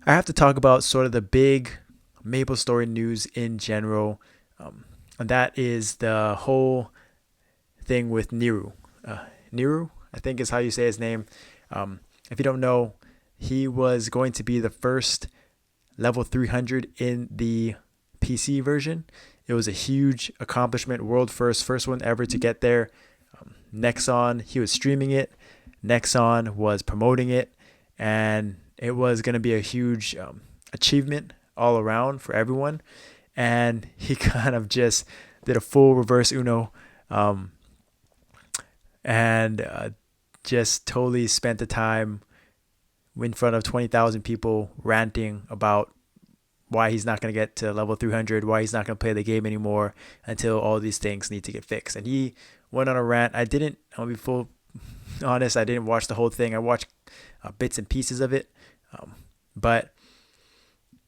I have to talk about sort of the big Maplestory news in general, and that is the whole thing with Niru. Niru, I think is how you say his name. If you don't know, he was going to be the first level 300 in the PC version. It was a huge accomplishment, world first one ever to get there. Nexon, he was streaming it. Nexon was promoting it, and it was going to be a huge achievement all around for everyone. And he kind of just did a full reverse Uno, um, and just totally spent the time in front of 20,000 people ranting about why he's not going to get to level 300, why he's not going to play the game anymore until all these things need to get fixed. And he went on a rant. I'll be full honest, I didn't watch the whole thing. I watched bits and pieces of it. But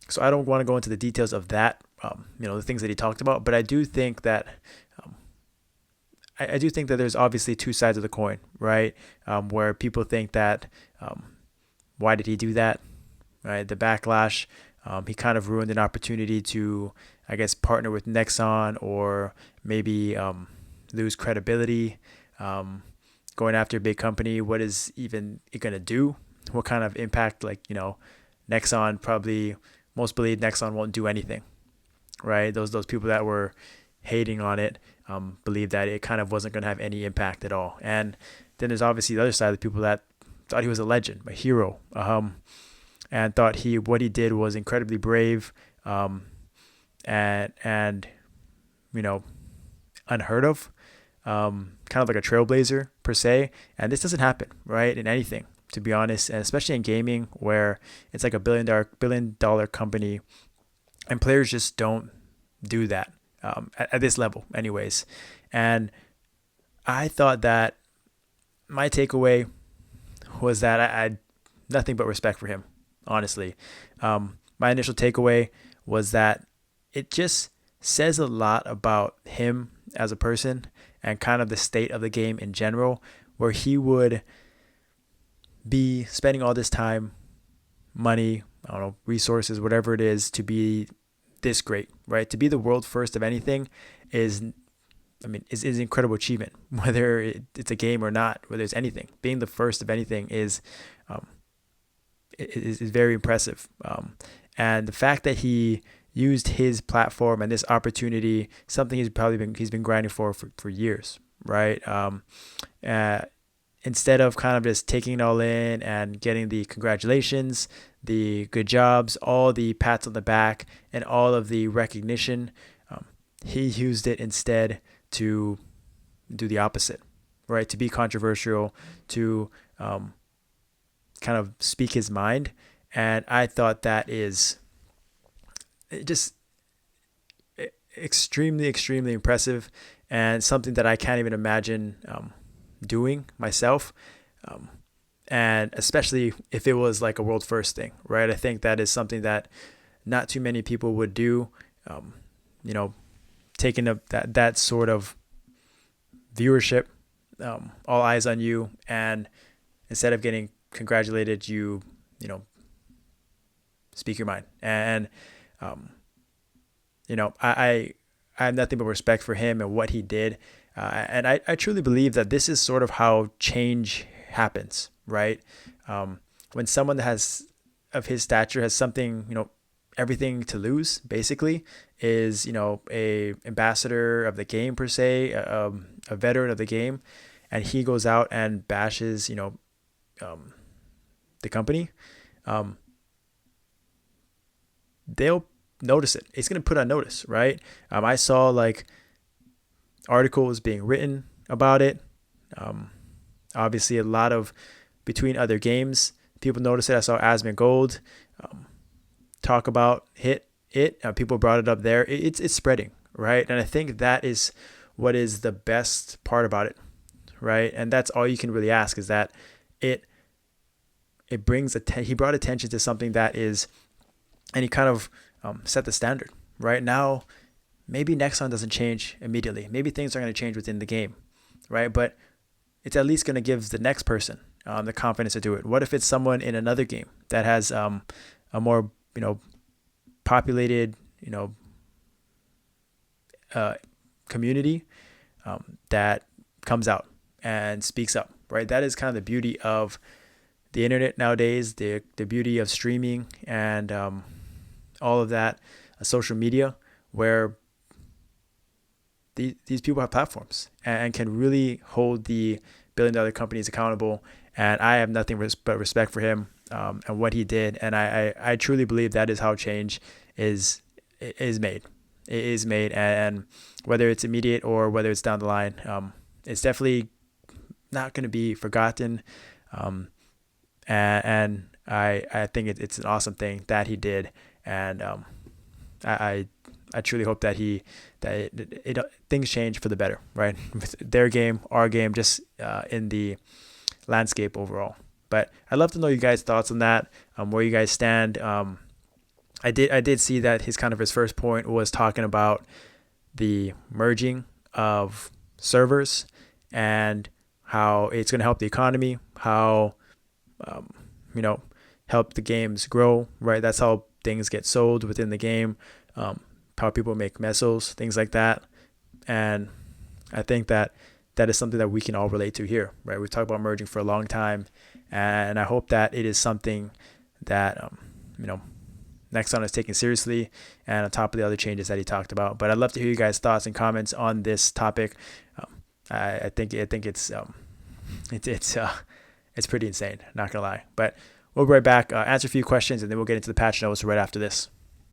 so I don't want to go into the details of that, the things that he talked about. But I do think that um, I do think that there's obviously two sides of the coin, right? Where people think that why did he do that? Right, the backlash. He kind of ruined an opportunity to, I guess, partner with Nexon or maybe lose credibility. Going after a big company, what is even it going to do? What kind of impact? Nexon probably, most believe Nexon won't do anything, right? Those people that were hating on it believe that it kind of wasn't going to have any impact at all. And then there's obviously the other side of the people that thought he was a legend, a hero, and thought what he did was incredibly brave, and unheard of, kind of like a trailblazer per se. And this doesn't happen, right, in anything, to be honest, and especially in gaming where it's like a billion dollar company, and players just don't do that at this level, anyways. And I thought that my takeaway was that I had nothing but respect for him, honestly. My initial takeaway was that it just says a lot about him as a person and kind of the state of the game in general, where he would be spending all this time, money, I don't know, resources, whatever it is, to be this great, right? To be the world first of anything is an incredible achievement, whether it's a game or not, whether it's anything. Being the first of anything um, is very impressive. And the fact that he used his platform and this opportunity, something he's been grinding for years, right? Uh, Instead of kind of just taking it all in and getting the congratulations, the good jobs, all the pats on the back, and all of the recognition, he used it instead to do the opposite, right? To be controversial, to kind of speak his mind. And I thought that is just extremely, extremely impressive, and something that I can't even imagine doing myself. And especially if it was like a world first thing, right? I think that is something that not too many people would do. Taking up that sort of viewership, all eyes on you, and instead of getting congratulated, speak your mind. And I have nothing but respect for him and what he did. And I truly believe that this is sort of how change happens, right? When someone that has of his stature has something, everything to lose, basically, is, a ambassador of the game per se, a veteran of the game, and he goes out and bashes, the company, they'll notice it. It's going to put on notice, right? I saw like articles being written about it. Obviously, a lot of between other games, people noticed it. I saw Asmongold talk about it. People brought it up there. It's spreading, right? And I think that is what is the best part about it, right? And that's all you can really ask, is that it brings he brought attention to something that is, and he kind of set the standard. Right now, maybe Nexon doesn't change immediately. Maybe things are going to change within the game, right? But it's at least going to give the next person the confidence to do it. What if it's someone in another game that has a more populated uh, community that comes out and speaks up, right? That is kind of the beauty of the internet nowadays, the beauty of streaming and all of that, social media, where these people have platforms and can really hold the billion-dollar companies accountable. And I have nothing but respect for him and what he did. And I truly believe that is how change is is made. It is made, and whether it's immediate or whether it's down the line, it's definitely not going to be forgotten. Um, and I think it's an awesome thing that he did, and I, I I truly hope that things change for the better, right? With their game, our game, just in the landscape overall. But I'd love to know you guys' thoughts on that, where you guys stand. I did see that his first point was talking about the merging of servers and how it's going to help the economy, how um, you know help the games grow, right? That's how things get sold within the game, um, how people make mesos, things like that. And I think that that is something that we can all relate to here, right? We've talked about merging for a long time, and I hope that it is something that you know Nexon is taking seriously, and on top of the other changes that he talked about. But I'd love to hear you guys' thoughts and comments on this topic. I think it's pretty insane, not gonna lie. But we'll be right back, answer a few questions, and then we'll get into the patch notes right after this.